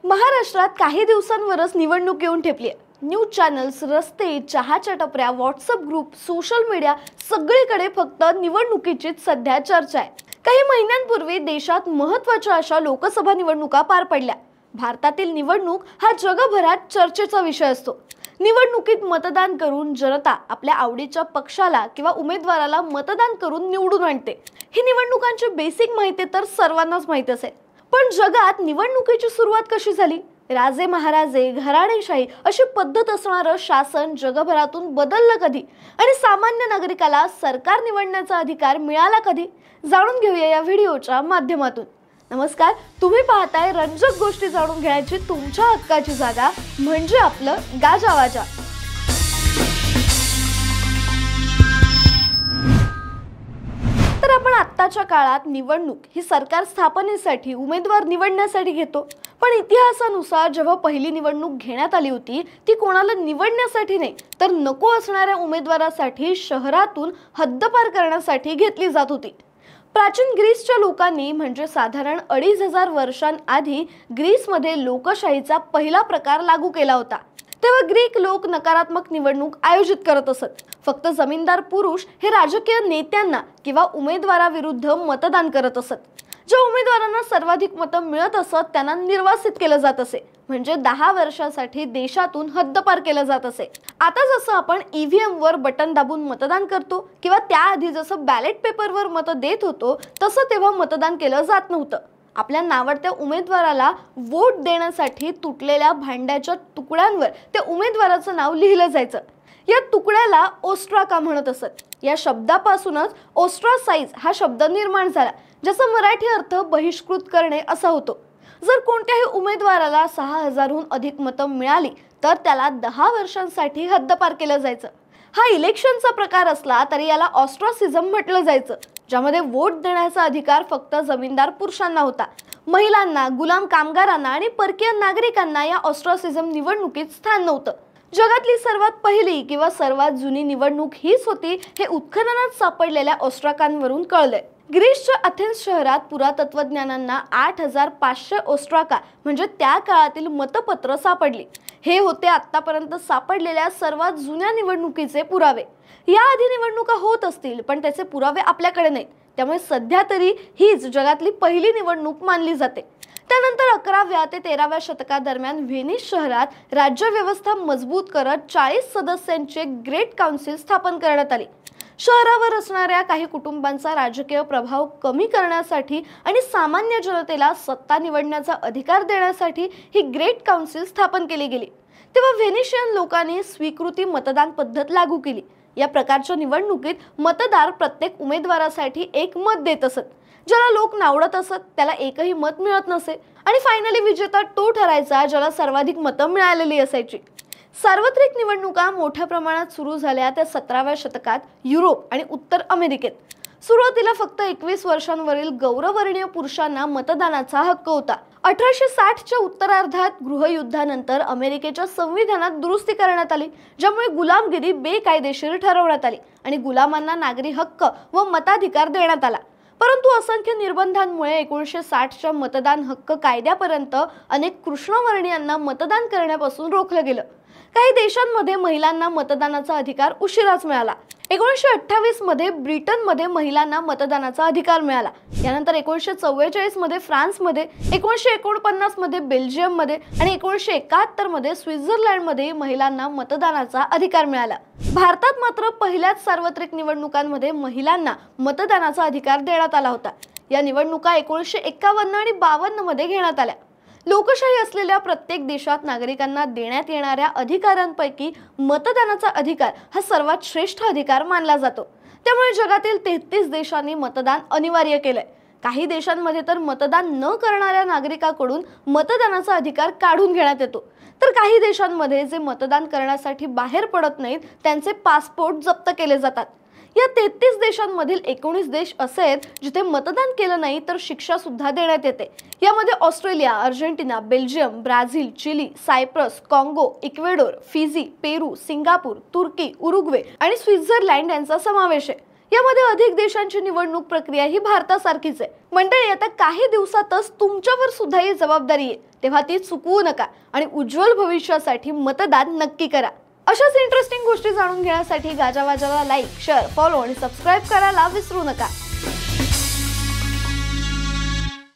महाराष्ट्रात काही दिवसांवरच निवडणूक येऊन ठेपली आहे। न्यूज चॅनल्स, रस्ते, चहाच्या टपऱ्या, व्हॉट्सअप ग्रुप, सोशल मीडिया सगळीकडे फक्त निवडणुकीचीच सध्या चर्चा आहे। काही महिन्यांपूर्वी देशात महत्त्वाच्या अशा लोकसभा निवडणुका पार पडल्या। भारतातील निवडणूक हा जगभरात चर्चेचा विषय असतो। निवडणुकीत मतदान करून जनता आपल्या आवडीच्या पक्षाला किंवा उमेदवाराला मतदान करून निवडून आणते। ही निवडणुकांची बेसिक माहिती तर सर्वांनाच माहिती असेल, पण जगात निवडणुकीची सुरुवात कशी झाली? राजे महाराजे, घराणेशाही अशी पद्धत असणारं शासन जगभरातून बदललं कधी आणि सामान्य नागरिकाला सरकार निवडण्याचा अधिकार मिळाला कधी? जाणून घेऊया या व्हिडिओच्या माध्यमातून। नमस्कार, तुम्ही पाहताय रंजक गोष्टी जाणून घेण्याची तुमच्या हक्काची जागा म्हणजे आपलं गाजावाजा। तर आपण आत्ताच्या काळात निवडणूक ही सरकार स्थापनेसाठी उमेदवार निवडण्यासाठी घेतो, पण इतिहासानुसार जेव्हा पहिली निवडणूक घेण्यात आली होती ती कोणाला निवडण्यासाठी नाही तर नको असणाऱ्या उमेदवारासाठी शहरातून हद्दपार करण्यासाठी घेतली जात होती। प्राचीन ग्रीसच्या लोकांनी म्हणजे साधारण 2500 वर्षांआधी ग्रीसमध्ये लोकशाहीचा पहिला प्रकार लागू केला होता। तेव्हा ग्रीक लोक नकारात्मक निवडणूक आयोजित करत असत। फक्त जमीनदार पुरुष हे राजकीय नेत्यांना किंवा उमेदवाराविरुद्ध मतदान करत असत। ज्या उमेदवारांना सर्वाधिक मतं मिळत असत त्यांना निर्वासित केलं जात असे, म्हणजे 10 वर्षांसाठी देशातून हद्दपार केलं जात असे। आता जसं आपण ईव्हीएम वर बटन दाबून मतदान करतो किंवा त्याआधी जसं बॅलेट पेपरवर मतं देत होतो तसं तेव्हा मतदान केलं जात नव्हतं। आपल्या नावडत्या उमेदवाराला वोट देण्यासाठी तुटलेल्या भांड्याच्या तुकड्यांवर त्या उमेदवाराचं नाव लिहिलं जायचं। या तुकड्याला ओस्ट्राका म्हणत असत। या शब्दापासूनच ओस्ट्रासाइज हा शब्द निर्माण झाला, ज्याचा मराठी अर्थ बहिष्कृत करणे असा होतो। जर कोणत्याही उमेदवाराला 6000हून अधिक मतं मिळाली तर त्याला 10 वर्षांसाठी हद्दपार केलं जायचं। हा इलेक्शनचा प्रकार असला तरी याला ऑस्ट्रासिझम म्हटलं जायचं, ज्यामध्ये वोट देण्याचा अधिकार फक्त जमीनदार पुरुषांना होता। महिलांना, गुलाम कामगारांना आणि परकीय नागरिकांना या ऑस्ट्रासिझम निवडणुकीत स्थान नव्हतं। जगातली सर्वात पहिली किंवा सर्वात जुनी निवडणूक हीच होती हे उत्खननात सापडलेल्या ओस्ट्राकांवरून कळलंय। ग्रीसच्या अथेन्स शहरात पुरातत्वज्ञानांना 8500 ओस्ट्राका म्हणजे त्या काळातील मतपत्र सापडली। हे होते आतापर्यंत सापडलेल्या सर्वात जुन्या निवडणुकीचे पुरावे। याआधी निवडणुका होत असतील पण त्याचे पुरावे आपल्याकडे नाहीत, त्यामुळे सध्या तरी हीच जगातली पहिली निवडणूक मानली जाते। त्यानंतर 11व्या ते 13व्या शतकादरम्यान व्हेनिस शहरात राज्यव्यवस्था मजबूत करत 40 सदस्यांचे ग्रेट काउन्सिल स्थापन करण्यात आली। शहरावर असणाऱ्या काही कुटुंबांचा राजकीय प्रभाव कमी करण्यासाठी आणि सामान्य जनतेला सत्ता निवडण्याचा अधिकार देण्यासाठी ही ग्रेट काउन्सिल स्थापन केली गेली। तेव्हा व्हेनिशियन लोकांनी स्वीकृती मतदान पद्धत लागू केली। या प्रकारच्या निवडणुकीत मतदार प्रत्येक उमेदवारासाठी एक मत देत असत। ज्याला लोक नावडत असत त्याला एकही मत मिळत नसे आणि फायनली विजेता तो ठरायचा ज्याला सर्वाधिक मतं मिळालेली असायची। सार्वत्रिक निवडणुका मोठ्या प्रमाणात सुरू झाल्या त्या 17व्या शतकात युरोप आणि उत्तर अमेरिकेत। सुरुवातीला फक्त 21 वर्षांवरील गौरवर्णीय पुरुषांना मतदानाचा हक्क होता। 1860च्या उत्तरार्धात गृहयुद्धानंतर अमेरिकेच्या संविधानात दुरुस्ती करण्यात आली, ज्यामुळे गुलामगिरी बेकायदेशीर ठरवण्यात आली आणि गुलामांना नागरी हक्क व मताधिकार देण्यात आला। परंतु असंख्य निर्बंधांमुळे 1960च्या मतदान हक्क कायद्यापर्यंत अनेक कृष्णवर्णीयांना मतदान करण्यापासून रोखलं गेलं। काही देशांमध्ये महिलांना मतदानाचा अधिकार उशिराच मिळाला। 1928 मध्ये ब्रिटनमध्ये महिलांना मतदानाचा अधिकार मिळाला। यानंतर 1944 मध्ये फ्रान्समध्ये, 1949 मध्ये बेल्जियममध्ये आणि 1971 मध्ये स्वित्झर्लंडमध्ये महिलांना मतदानाचा अधिकार मिळाला। भारतात मात्र पहिल्याच सार्वत्रिक निवडणुकांमध्ये महिलांना मतदानाचा अधिकार देण्यात आला होता। या निवडणुका 1951 आणि 52 मध्ये घेण्यात आल्या। लोकशाही असलेल्या प्रत्येक देशात नागरिकांना देण्यात येणाऱ्या अधिकारांपैकी मतदानाचा अधिकार हा सर्वात श्रेष्ठ अधिकार मानला जातो। त्यामुळे जगातील 33 देशांनी मतदान अनिवार्य केलंय। काही देशांमध्ये तर मतदान न करणाऱ्या नागरिकांकडून मतदानाचा अधिकार काढून घेण्यात येतो, तर काही देशांमध्ये जे मतदान करण्यासाठी बाहेर पडत नाहीत त्यांचे पासपोर्ट जप्त केले जातात। या 33 देशांमधील 19 देश असे आहेत जिथे मतदान केलं नाही तर शिक्षा सुद्धा देण्यात येते। यामध्ये Australia, Argentina, Belgium, Brazil, Chile, Cyprus, काँगो, इक्वेडोर, फिजी, पेरू, सिंगापूर, तुर्की, उरुग्वे आणि स्वित्झर्लंड यांचा समावेश आहे। यामध्ये अधिक देशांची निवडणूक प्रक्रिया ही भारतासारखीच आहे. मंडळी, आता काही दिवसातच तुमच्यावर सुद्धा ही जबाबदारी आहे, तेव्हा ती चुकवू नका आणि उज्ज्वल भविष्यासाठी मतदान नक्की करा. अशाच इंटरेस्टिंग गोष्टी जाणून घेण्यासाठी गाजावाजाला लाईक, शेअर, फॉलो आणि सबस्क्राईब करायला विसरू नका.